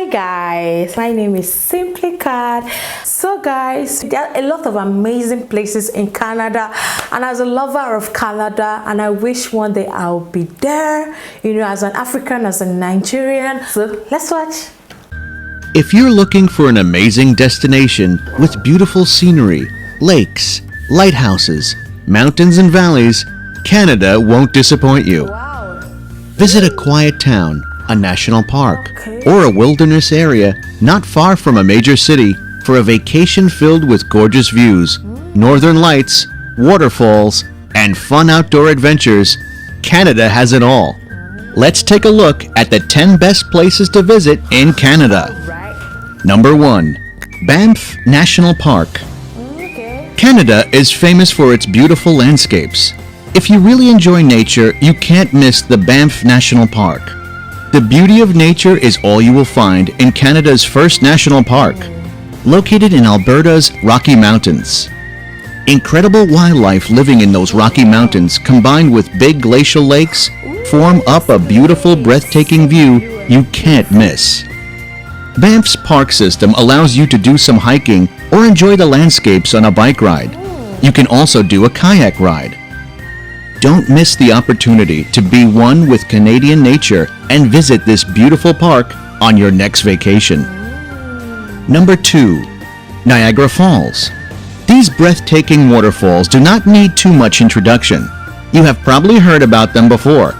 Hi guys, my name is Simply Cat. So guys, there are a lot of amazing places in Canada, and as a lover of Canada, and I wish one day I'll be there, as an African, as a Nigerian. So let's watch. If you're looking for an amazing destination with beautiful scenery, lakes, lighthouses, mountains and valleys, Canada won't disappoint you. Wow. Visit a quiet town, a national park, Okay. or a wilderness area not far from a major city for a vacation filled with gorgeous views, northern lights, waterfalls, and fun outdoor adventures. Canada has it all. Let's take a look at the 10 best places to visit in Canada. Right. Number 1. Banff National Park. Okay. Canada is famous for its beautiful landscapes. If you really enjoy nature, you can't miss the Banff National Park. The beauty of nature is all you will find in Canada's first national park, located in Alberta's Rocky Mountains. Incredible wildlife living in those Rocky Mountains, combined with big glacial lakes, form up a beautiful, breathtaking view you can't miss. Banff's park system allows you to do some hiking or enjoy the landscapes on a bike ride. You can also do a kayak ride. Don't miss the opportunity to be one with Canadian nature and visit this beautiful park on your next vacation. Number 2. Niagara Falls. These breathtaking waterfalls do not need too much introduction. You have probably heard about them before.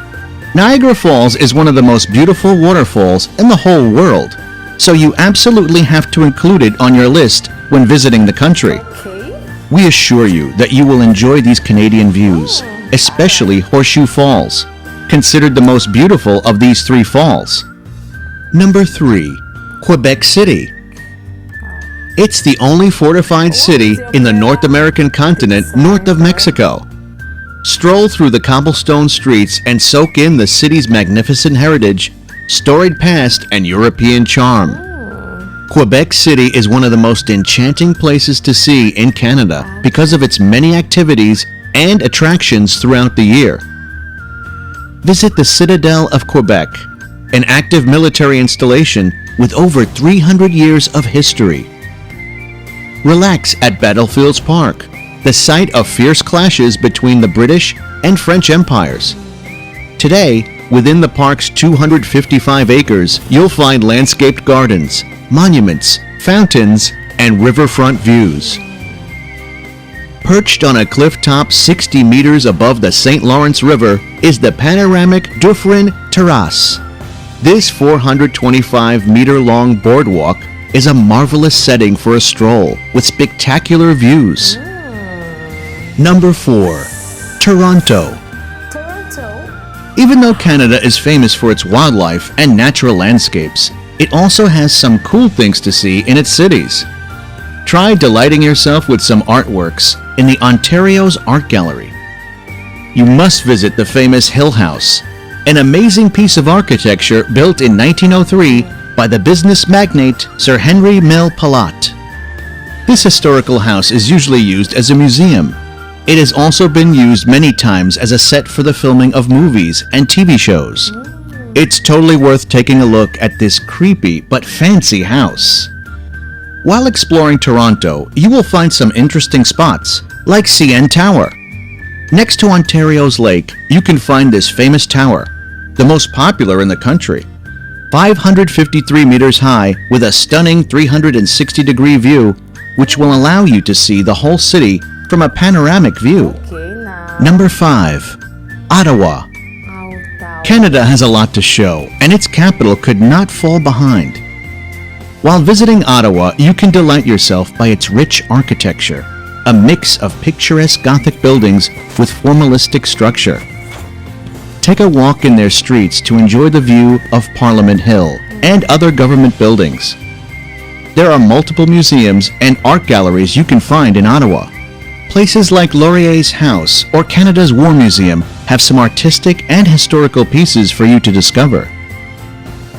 Niagara Falls is one of the most beautiful waterfalls in the whole world, so you absolutely have to include it on your list when visiting the country. Okay. We assure you that you will enjoy these Canadian views, especially Horseshoe Falls, considered the most beautiful of these 3 falls. Number 3. Quebec City. It's the only fortified city in the North American continent north of Mexico. Stroll through the cobblestone streets and soak in the city's magnificent heritage, storied past, and European charm. Quebec City is one of the most enchanting places to see in Canada because of its many activities and attractions throughout the year. Visit the Citadel of Quebec, an active military installation with over 300 years of history. Relax at Battlefields Park, the site of fierce clashes between the British and French empires. Today, within the park's 255 acres, you'll find landscaped gardens, monuments, fountains, and riverfront views. Perched on a cliff top 60 meters above the St. Lawrence River is the panoramic Dufferin Terrace. This 425-meter-long boardwalk is a marvelous setting for a stroll with spectacular views. Number 4. Toronto. Toronto. Even though Canada is famous for its wildlife and natural landscapes, it also has some cool things to see in its cities. Try delighting yourself with some artworks in the Ontario's Art Gallery. You must visit the famous Hill House, an amazing piece of architecture built in 1903 by the business magnate Sir Henry Mill Palat. This historical house is usually used as a museum. It has also been used many times as a set for the filming of movies and TV shows. It's totally worth taking a look at this creepy but fancy house. While exploring Toronto, you will find some interesting spots, like CN Tower. Next to Ontario's lake, you can find this famous tower, the most popular in the country. 553 meters high with a stunning 360-degree view, which will allow you to see the whole city from a panoramic view. Okay, now. Number 5. Ottawa. Canada has a lot to show, and its capital could not fall behind. While visiting Ottawa, you can delight yourself by its rich architecture, a mix of picturesque Gothic buildings with formalistic structure. Take a walk in their streets to enjoy the view of Parliament Hill and other government buildings. There are multiple museums and art galleries you can find in Ottawa. Places like Laurier's House or Canada's War Museum have some artistic and historical pieces for you to discover.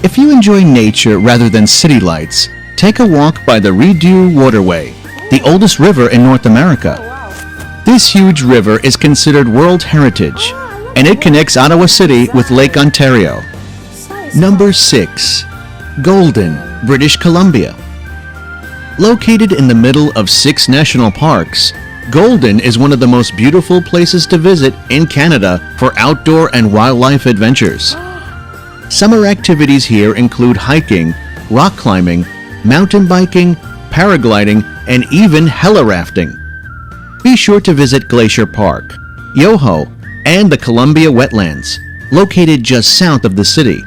If you enjoy nature rather than city lights, take a walk by the Rideau Waterway, the oldest river in North America. This huge river is considered World Heritage, and it connects Ottawa City with Lake Ontario. Number 6. Golden, British Columbia. Located in the middle of 6 national parks, Golden is one of the most beautiful places to visit in Canada for outdoor and wildlife adventures. Summer activities here include hiking, rock climbing, mountain biking, paragliding, and even heli rafting. Be sure to visit Glacier Park, Yoho, and the Columbia Wetlands, located just south of the city.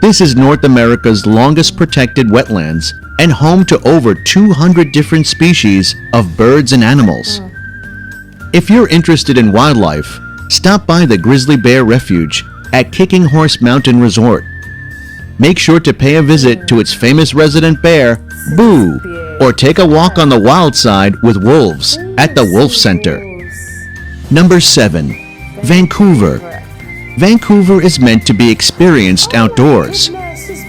This is North America's longest protected wetlands and home to over 200 different species of birds and animals. If you're interested in wildlife, stop by the Grizzly Bear Refuge at Kicking Horse Mountain Resort. Make sure to pay a visit to its famous resident bear, Boo, or take a walk on the wild side with wolves at the Wolf Center. Number 7. Vancouver. Vancouver is meant to be experienced outdoors.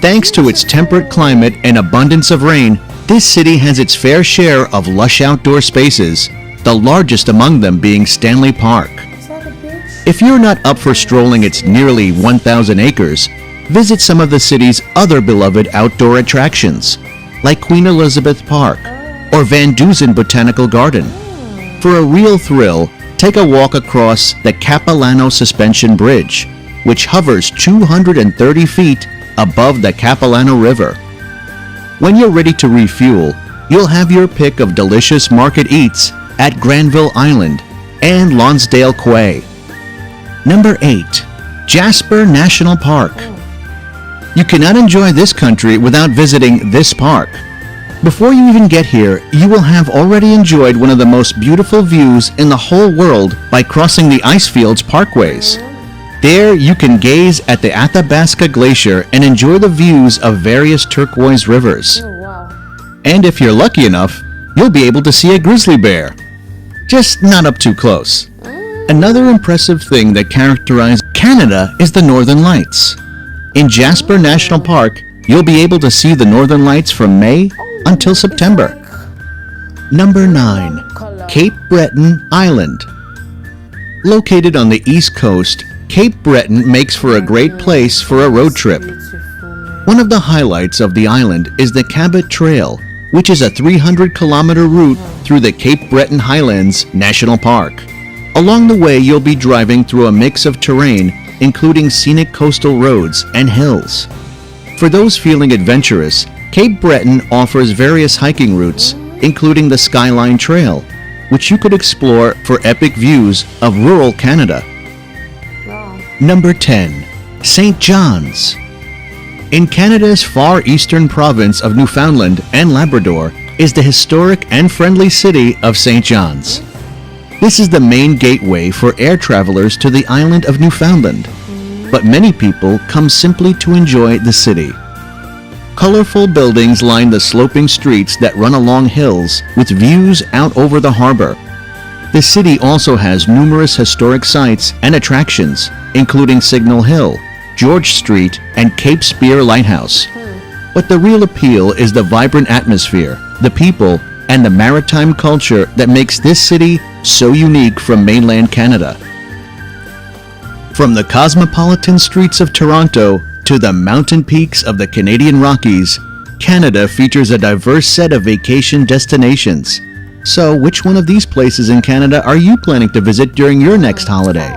Thanks to its temperate climate and abundance of rain, this city has its fair share of lush outdoor spaces, the largest among them being Stanley Park. If you're not up for strolling its nearly 1,000 acres, visit some of the city's other beloved outdoor attractions, like Queen Elizabeth Park or Van Dusen Botanical Garden. For a real thrill, take a walk across the Capilano Suspension Bridge, which hovers 230 feet above the Capilano River. When you're ready to refuel, you'll have your pick of delicious market eats at Granville Island and Lonsdale Quay. Number 8. Jasper National Park. You cannot enjoy this country without visiting this park. Before you even get here, you will have already enjoyed one of the most beautiful views in the whole world by crossing the Icefields Parkways. There you can gaze at the Athabasca Glacier and enjoy the views of various turquoise rivers. And if you're lucky enough, you'll be able to see a grizzly bear. Just not up too close. Another impressive thing that characterizes Canada is the Northern Lights. In Jasper National Park, you'll be able to see the Northern Lights from May until September. Number 9. Cape Breton Island. Located on the East Coast, Cape Breton makes for a great place for a road trip. One of the highlights of the island is the Cabot Trail, which is a 300-kilometer route through the Cape Breton Highlands National Park. Along the way, you'll be driving through a mix of terrain, including scenic coastal roads and hills. For those feeling adventurous, Cape Breton offers various hiking routes, including the Skyline Trail, which you could explore for epic views of rural Canada. Number 10. St. John's. In Canada's far eastern province of Newfoundland and Labrador is the historic and friendly city of St. John's. This is the main gateway for air travelers to the island of Newfoundland, but many people come simply to enjoy the city. Colorful buildings line the sloping streets that run along hills with views out over the harbor. The city also has numerous historic sites and attractions, including Signal Hill, George Street, and Cape Spear Lighthouse. But the real appeal is the vibrant atmosphere, the people, and the maritime culture that makes this city so unique from mainland Canada. From the cosmopolitan streets of Toronto to the mountain peaks of the Canadian Rockies, Canada features a diverse set of vacation destinations. So, which one of these places in Canada are you planning to visit during your next holiday?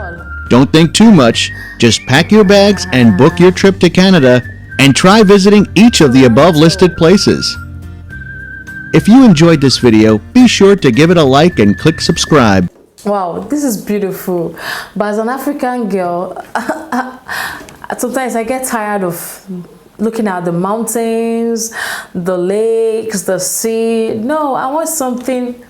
Don't think too much, just pack your bags and book your trip to Canada and try visiting each of the above listed places. If you enjoyed this video, be sure to give it a like and click subscribe. Wow, this is beautiful. But as an African girl, sometimes I get tired of looking at the mountains, the lakes, the sea. No, I want something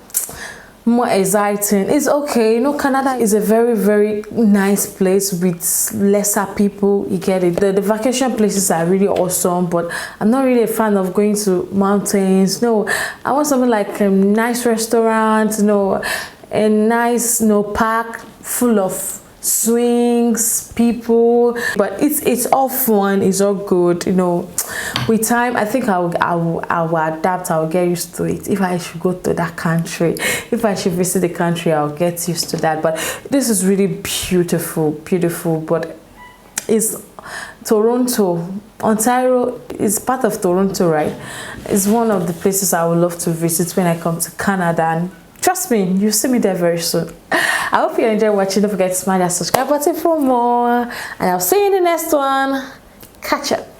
more exciting. It's okay, you know, Canada is a very, very nice place with lesser people. You get it. The vacation places are really awesome, but I'm not really a fan of going to mountains. No, I want something like a nice restaurant, you know, a nice, you know, park full of swings, people, but it's all fun, it's all good, you know. With time, I think I will adapt, I will get used to it. If I should go to that country, if I should visit the country, I'll get used to that. But this is really beautiful, but it's Toronto. Ontario is part of Toronto, right? It's one of the places I would love to visit when I come to Canada, and trust me, you'll see me there very soon. I hope you enjoy watching. Don't forget to smash that subscribe button for more, and I'll see you in the next one. Catch up.